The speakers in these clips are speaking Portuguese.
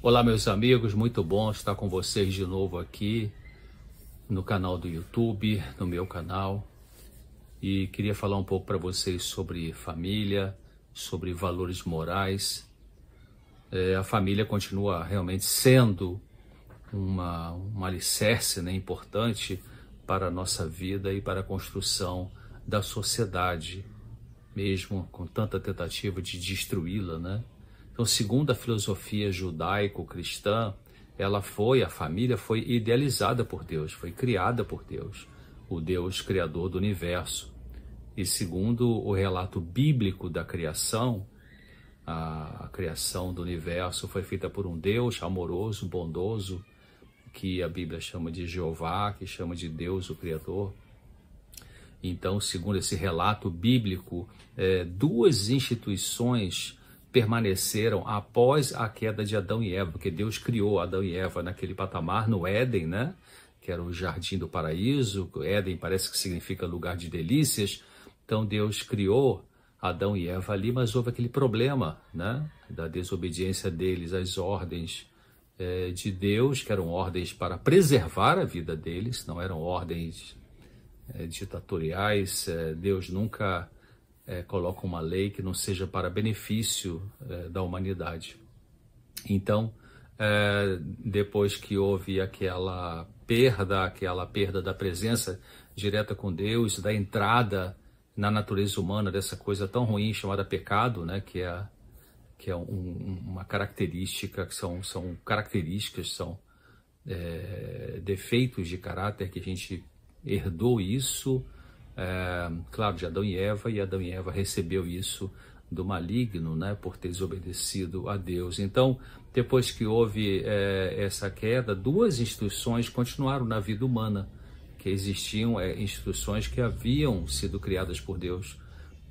Olá, meus amigos, muito bom estar com vocês de novo aqui no canal do YouTube, no meu canal. E queria falar um pouco para vocês sobre família, sobre valores morais. A família continua realmente sendo um alicerce, né, importante para a nossa vida e para a construção da sociedade, mesmo com tanta tentativa de destruí-la, né? Então, segundo a filosofia judaico-cristã, a família foi idealizada por Deus, foi criada por Deus, o Deus criador do universo. E segundo o relato bíblico da criação, a criação do universo foi feita por um Deus amoroso, bondoso, que a Bíblia chama de Jeová, que chama de Deus, o Criador. Então, segundo esse relato bíblico, duas instituições permaneceram após a queda de Adão e Eva, porque Deus criou Adão e Eva naquele patamar, no Éden, né? Que era o jardim do paraíso. Éden parece que significa lugar de delícias. Então Deus criou Adão e Eva ali, mas houve aquele problema, né? Da desobediência deles às ordens de Deus, que eram ordens para preservar a vida deles, não eram ordens ditatoriais. Deus nunca coloca uma lei que não seja para benefício da humanidade. Então, depois que houve aquela perda da presença direta com Deus, da entrada na natureza humana dessa coisa tão ruim chamada pecado, né, que é uma característica, são características, são defeitos de caráter que a gente herdou isso, claro, de Adão e Adão e Eva recebeu isso do maligno, né, por ter desobedecido a Deus. Então, depois que houve essa queda, duas instituições continuaram na vida humana, que existiam instituições que haviam sido criadas por Deus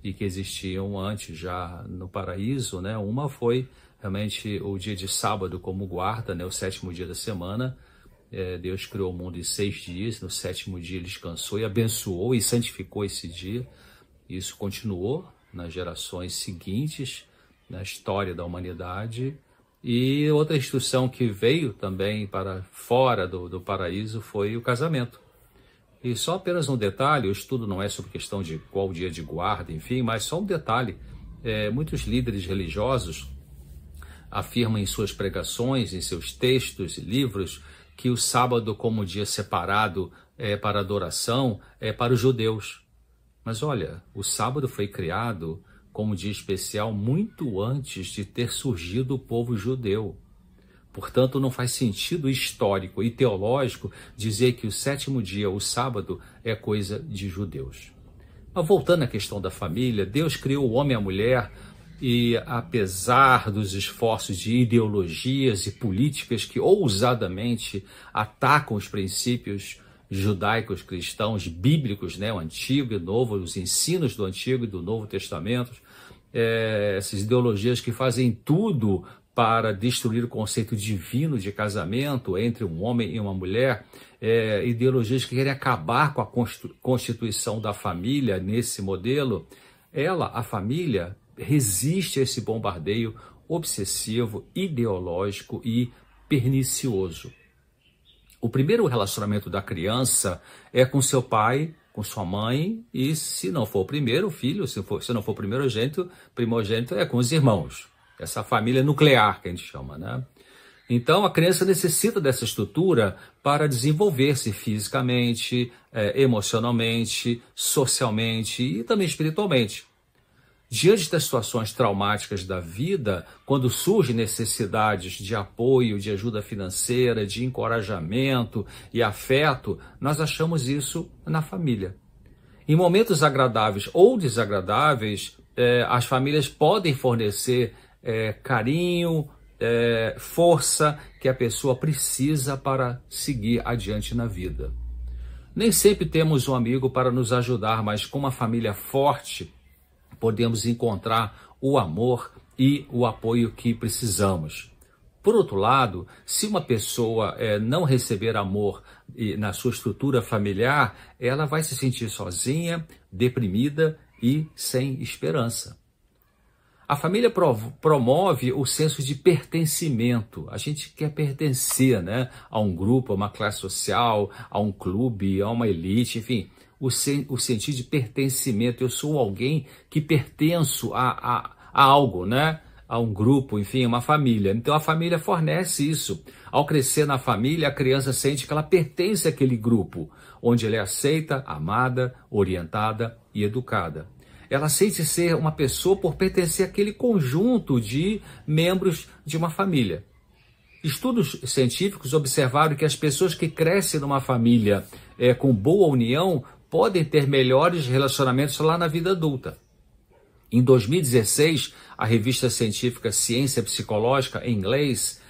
e que existiam antes já no paraíso, né? Uma foi realmente o dia de sábado como guarda, né, o sétimo dia da semana. Deus criou o mundo em 6 dias, no sétimo dia ele descansou e abençoou e santificou esse dia. Isso continuou nas gerações seguintes, na história da humanidade. E outra instituição que veio também para fora do paraíso foi o casamento. E só apenas um detalhe, o estudo não é sobre questão de qual dia de guarda, enfim, mas só um detalhe. Muitos líderes religiosos afirmam em suas pregações, em seus textos e livros, que o sábado como dia separado para adoração é para os judeus. Mas olha, o sábado foi criado como dia especial muito antes de ter surgido o povo judeu. Portanto, não faz sentido histórico e teológico dizer que o sétimo dia, o sábado, é coisa de judeus. Mas voltando à questão da família, Deus criou o homem e a mulher e, apesar dos esforços de ideologias e políticas que ousadamente atacam os princípios judaicos, cristãos, bíblicos, né, o Antigo e o Novo, os ensinos do Antigo e do Novo Testamento, essas ideologias que fazem tudo para destruir o conceito divino de casamento entre um homem e uma mulher, ideologias que querem acabar com a constituição da família nesse modelo, a família, resiste a esse bombardeio obsessivo, ideológico e pernicioso. O primeiro relacionamento da criança é com seu pai, com sua mãe, e se não for o primeiro, o filho, se não for o primogênito é com os irmãos. Essa família nuclear que a gente chama, né? Então, a criança necessita dessa estrutura para desenvolver-se fisicamente, emocionalmente, socialmente e também espiritualmente. Diante das situações traumáticas da vida, quando surgem necessidades de apoio, de ajuda financeira, de encorajamento e afeto, nós achamos isso na família. Em momentos agradáveis ou desagradáveis, as famílias podem fornecer carinho, força que a pessoa precisa para seguir adiante na vida. Nem sempre temos um amigo para nos ajudar, mas com uma família forte, podemos encontrar o amor e o apoio que precisamos. Por outro lado, se uma pessoa não receber amor na sua estrutura familiar, ela vai se sentir sozinha, deprimida e sem esperança. A família promove o senso de pertencimento. A gente quer pertencer, né, a um grupo, a uma classe social, a um clube, a uma elite, enfim, o sentido de pertencimento. Eu sou alguém que pertenço a algo, né? A um grupo, enfim, uma família. Então a família fornece isso. Ao crescer na família, a criança sente que ela pertence àquele grupo, onde ela é aceita, amada, orientada e educada. Ela sente ser uma pessoa por pertencer àquele conjunto de membros de uma família. Estudos científicos observaram que as pessoas que crescem numa família com boa união podem ter melhores relacionamentos lá na vida adulta. Em 2016, a revista científica Ciência Psicológica, em inglês,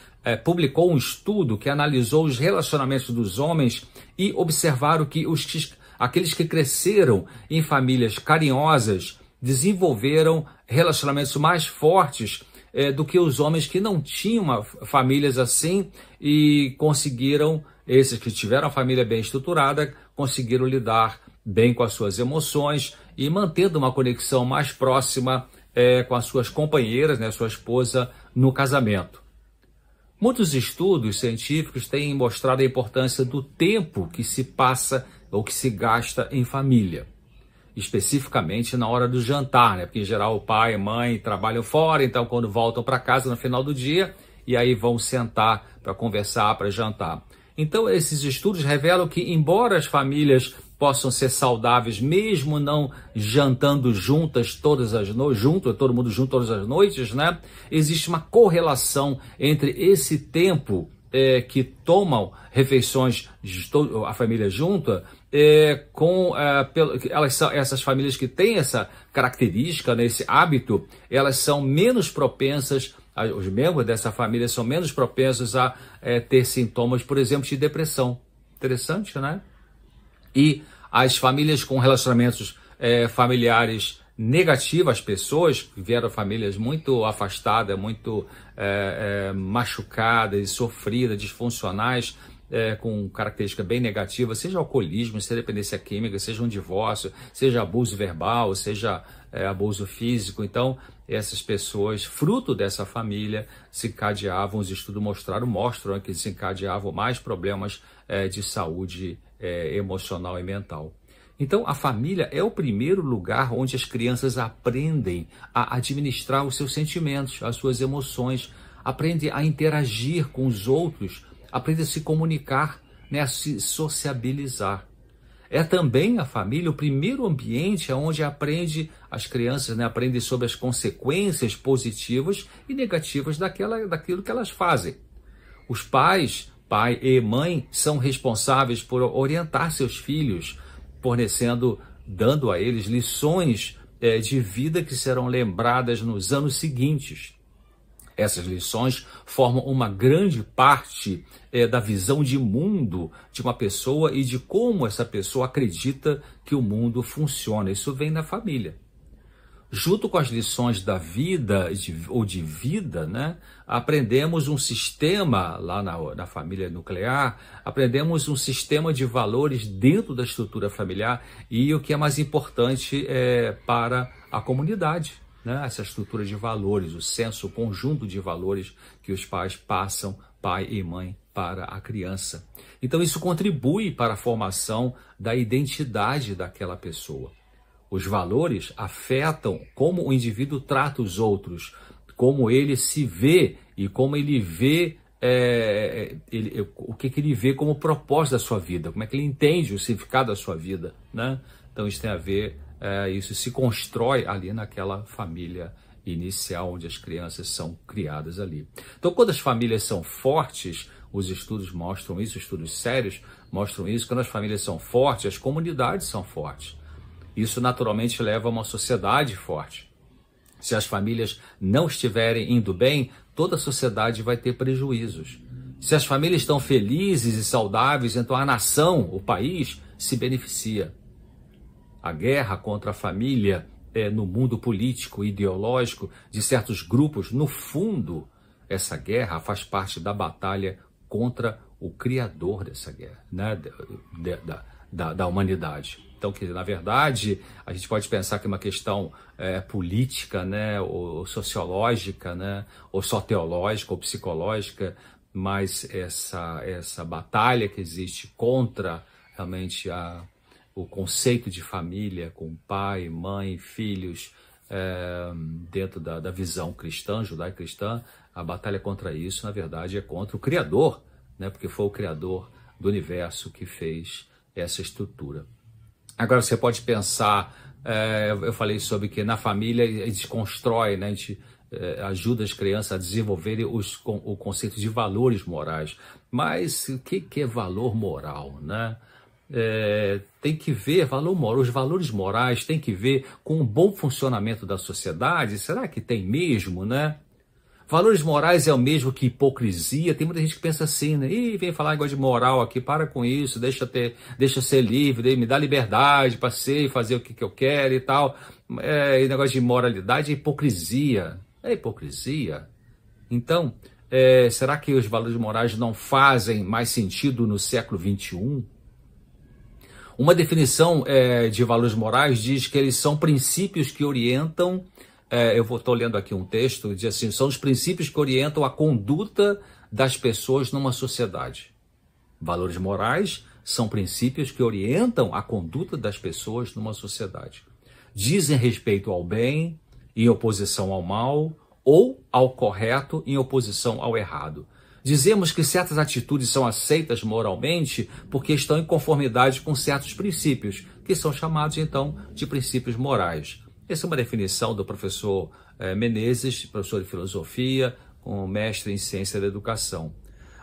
publicou um estudo que analisou os relacionamentos dos homens e observaram que aqueles que cresceram em famílias carinhosas desenvolveram relacionamentos mais fortes do que os homens que não tinham famílias assim e conseguiram, esses que tiveram a família bem estruturada, conseguiram lidar bem com as suas emoções e mantendo uma conexão mais próxima com as suas companheiras, né, sua esposa, no casamento. Muitos estudos científicos têm mostrado a importância do tempo que se passa ou que se gasta em família, especificamente na hora do jantar, né? Porque em geral o pai e a mãe trabalham fora, então quando voltam para casa no final do dia, e aí vão sentar para conversar, para jantar. Então esses estudos revelam que, embora as famílias possam ser saudáveis, mesmo não jantando juntas todas as noites, todo mundo junto todas as noites, né? Existe uma correlação entre esse tempo que tomam refeições a família junta essas famílias que têm essa característica, né, esse hábito, elas são menos propensas, os membros dessa família são menos propensos a ter sintomas, por exemplo, de depressão. Interessante, né? E as famílias com relacionamentos familiares negativos, as pessoas que vieram famílias muito afastadas, muito machucadas, sofridas, disfuncionais, com característica bem negativa, seja alcoolismo, seja dependência química, seja um divórcio, seja abuso verbal, seja abuso físico. Então, essas pessoas, fruto dessa família, desencadeavam, os estudos mostram que desencadeavam mais problemas de saúde emocional e mental. Então, a família é o primeiro lugar onde as crianças aprendem a administrar os seus sentimentos, as suas emoções, aprendem a interagir com os outros, aprendem a se comunicar, né, a se sociabilizar. É também a família o primeiro ambiente onde as crianças, né, aprendem sobre as consequências positivas e negativas daquilo que elas fazem. Os pais, pai e mãe, são responsáveis por orientar seus filhos, dando a eles lições de vida que serão lembradas nos anos seguintes. Essas lições formam uma grande parte da visão de mundo de uma pessoa e de como essa pessoa acredita que o mundo funciona. Isso vem da família. Junto com as lições da vida ou de vida, né, aprendemos um sistema lá na família nuclear, aprendemos um sistema de valores dentro da estrutura familiar e o que é mais importante para a comunidade, né, essa estrutura de valores, o conjunto de valores que os pais passam, pai e mãe, para a criança. Então isso contribui para a formação da identidade daquela pessoa. Os valores afetam como o indivíduo trata os outros, como ele se vê e como ele vê, o que ele vê como propósito da sua vida, como é que ele entende o significado da sua vida, né? Então isso tem a ver, isso se constrói ali naquela família inicial onde as crianças são criadas ali. Então quando as famílias são fortes, os estudos mostram isso, estudos sérios mostram isso, quando as famílias são fortes, as comunidades são fortes. Isso naturalmente leva a uma sociedade forte. Se as famílias não estiverem indo bem, toda a sociedade vai ter prejuízos. Se as famílias estão felizes e saudáveis, então a nação, o país, se beneficia. A guerra contra a família no mundo político e ideológico de certos grupos, no fundo, essa guerra faz parte da batalha contra o criador dessa guerra, né? da humanidade. Então, que na verdade, a gente pode pensar que é uma questão política, né, ou sociológica, né, ou só teológica ou psicológica, mas essa batalha que existe contra realmente o conceito de família, com pai, mãe, filhos, dentro da visão cristã, judaico-cristã, a batalha contra isso, na verdade, é contra o Criador, né, porque foi o Criador do universo que fez essa estrutura. Agora você pode pensar, eu falei sobre que na família a gente constrói, né, a gente ajuda as crianças a desenvolverem o conceito de valores morais. Mas o que é valor moral, né? Tem que ver valor moral, os valores morais tem que ver com o bom funcionamento da sociedade. Será que tem mesmo, né? Valores morais é o mesmo que hipocrisia. Tem muita gente que pensa assim, né? Ih, vem falar negócio de moral aqui, para com isso, deixa eu ser livre, me dá liberdade para ser e fazer o que eu quero e tal. E negócio de moralidade é hipocrisia. É hipocrisia. Então, será que os valores morais não fazem mais sentido no século XXI? Uma definição de valores morais diz que eles são princípios que orientam. Eu estou lendo aqui um texto, diz assim, são os princípios que orientam a conduta das pessoas numa sociedade. Valores morais são princípios que orientam a conduta das pessoas numa sociedade. Dizem respeito ao bem em oposição ao mal, ou ao correto em oposição ao errado. Dizemos que certas atitudes são aceitas moralmente porque estão em conformidade com certos princípios, que são chamados então de princípios morais. Essa é uma definição do professor Menezes, professor de filosofia, mestre em ciência da educação.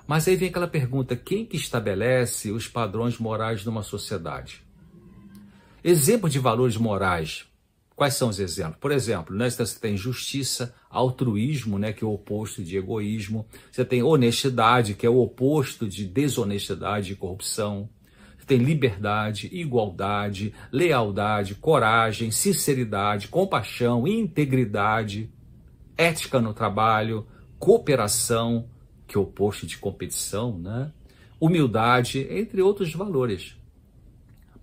Mas aí vem aquela pergunta, quem que estabelece os padrões morais numa sociedade? Exemplo de valores morais, quais são os exemplos? Por exemplo, né, você tem justiça, altruísmo, né, que é o oposto de egoísmo. Você tem honestidade, que é o oposto de desonestidade e corrupção. Tem liberdade, igualdade, lealdade, coragem, sinceridade, compaixão, integridade, ética no trabalho, cooperação, que é o oposto de competição, né? Humildade, entre outros valores.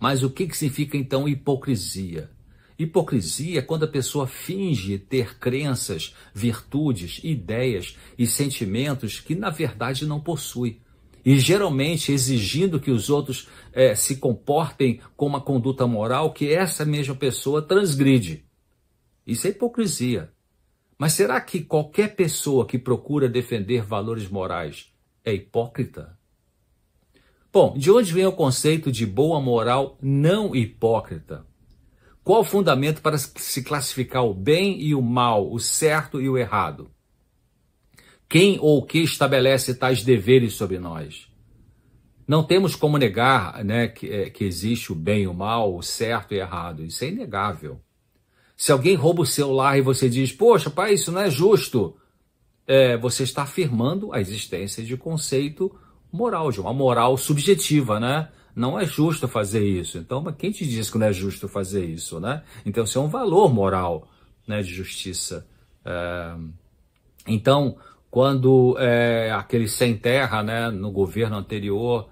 Mas o que significa então hipocrisia? Hipocrisia é quando a pessoa finge ter crenças, virtudes, ideias e sentimentos que na verdade não possui. E geralmente exigindo que os outros se comportem com uma conduta moral que essa mesma pessoa transgride. Isso é hipocrisia. Mas será que qualquer pessoa que procura defender valores morais é hipócrita? Bom, de onde vem o conceito de boa moral não hipócrita? Qual o fundamento para se classificar o bem e o mal, o certo e o errado? Quem ou o que estabelece tais deveres sobre nós? Não temos como negar, né, que existe o bem e o mal, o certo e o errado. Isso é inegável. Se alguém rouba o celular e você diz, poxa, pai, isso não é justo, você está afirmando a existência de conceito moral, de uma moral subjetiva, né? Não é justo fazer isso. Então, mas quem te diz que não é justo fazer isso, né? Então, isso é um valor moral, né, de justiça. Então, quando aqueles sem terra, né, no governo anterior,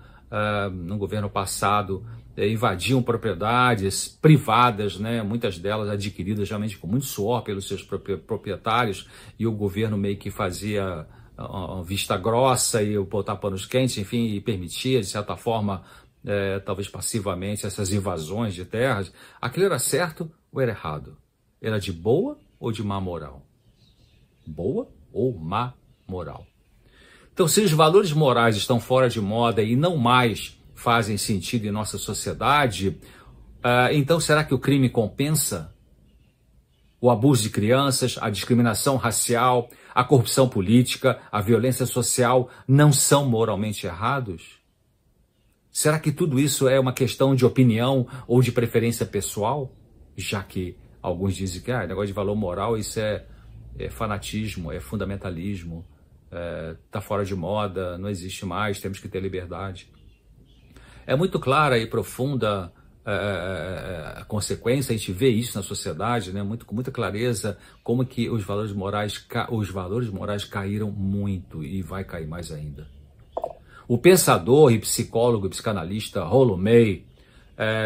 no governo passado, invadiam propriedades privadas, né, muitas delas adquiridas realmente com muito suor pelos seus proprietários, e o governo meio que fazia vista grossa e botar panos quentes, enfim, e permitia, de certa forma, talvez passivamente, essas invasões de terras. Aquilo era certo ou era errado? Era de boa ou de má moral? Boa ou má moral? Então, se os valores morais estão fora de moda e não mais fazem sentido em nossa sociedade, então será que o crime compensa? O abuso de crianças, a discriminação racial, a corrupção política, a violência social não são moralmente errados? Será que tudo isso é uma questão de opinião ou de preferência pessoal? Já que alguns dizem que negócio de valor moral, isso é fanatismo, é fundamentalismo, está fora de moda, não existe mais, temos que ter liberdade. É muito clara e profunda a consequência, a gente vê isso na sociedade, né, com muita clareza, como que os valores morais caíram muito e vai cair mais ainda. O pensador e psicólogo e psicanalista Rollo May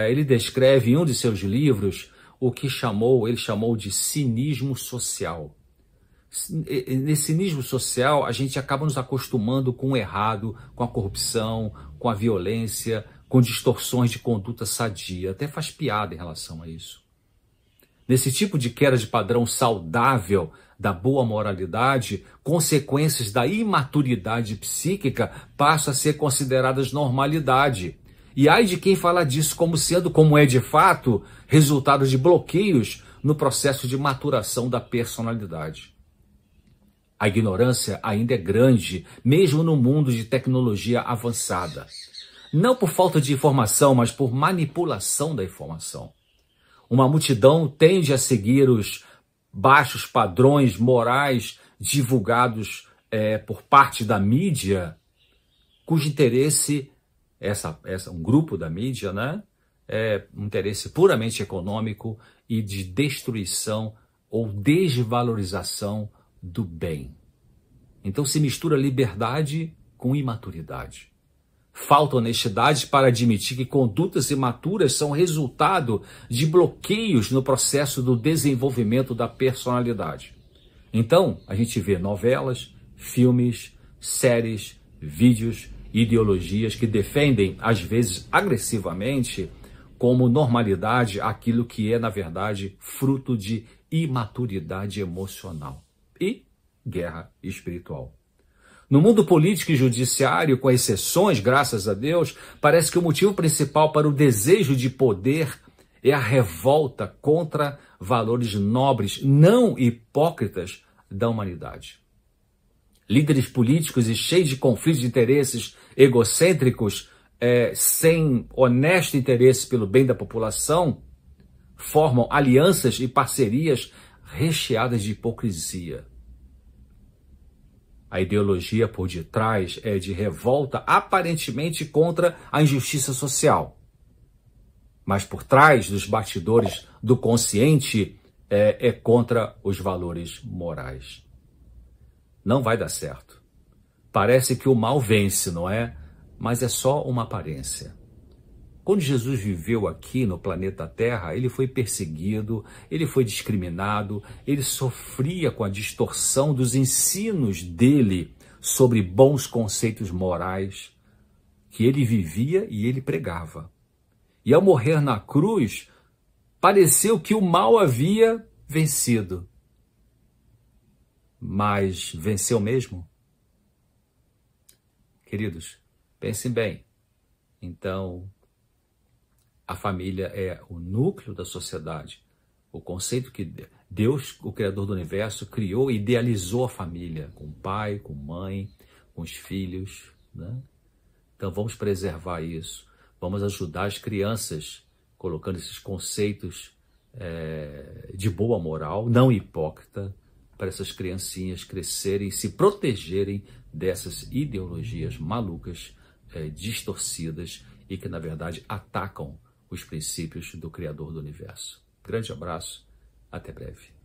ele descreve em um de seus livros o que ele chamou de cinismo social. Nesse cinismo social, a gente acaba nos acostumando com o errado, com a corrupção, com a violência, com distorções de conduta sadia. Até faz piada em relação a isso. Nesse tipo de queda de padrão saudável da boa moralidade, consequências da imaturidade psíquica passam a ser consideradas normalidade. E ai de quem fala disso como é de fato, resultado de bloqueios no processo de maturação da personalidade. A ignorância ainda é grande, mesmo no mundo de tecnologia avançada. Não por falta de informação, mas por manipulação da informação. Uma multidão tende a seguir os baixos padrões morais divulgados por parte da mídia, cujo interesse, um grupo da mídia, né, é um interesse puramente econômico e de destruição ou desvalorização do bem. Então se mistura liberdade com imaturidade. Falta honestidade para admitir que condutas imaturas são resultado de bloqueios no processo do desenvolvimento da personalidade. Então, a gente vê novelas, filmes, séries, vídeos, ideologias que defendem, às vezes agressivamente, como normalidade aquilo que é, na verdade, fruto de imaturidade emocional e guerra espiritual. No mundo político e judiciário, com exceções, graças a Deus, parece que o motivo principal para o desejo de poder é a revolta contra valores nobres, não hipócritas da humanidade. Líderes políticos e cheios de conflitos de interesses egocêntricos, sem honesto interesse pelo bem da população, formam alianças e parcerias recheadas de hipocrisia. A ideologia por detrás é de revolta aparentemente contra a injustiça social. Mas por trás dos bastidores do consciente é contra os valores morais. Não vai dar certo. Parece que o mal vence, não é? Mas é só uma aparência. Quando Jesus viveu aqui no planeta Terra, ele foi perseguido, ele foi discriminado, ele sofria com a distorção dos ensinos dele sobre bons conceitos morais que ele vivia e ele pregava. E ao morrer na cruz, pareceu que o mal havia vencido. Mas venceu mesmo? Queridos, pensem bem. Então, a família é o núcleo da sociedade. O conceito que Deus, o Criador do Universo, criou e idealizou a família, com pai, com mãe, com os filhos, né? Então vamos preservar isso. Vamos ajudar as crianças, colocando esses conceitos de boa moral, não hipócrita, para essas criancinhas crescerem e se protegerem dessas ideologias malucas, distorcidas e que, na verdade, atacam os princípios do Criador do Universo. Grande abraço, até breve.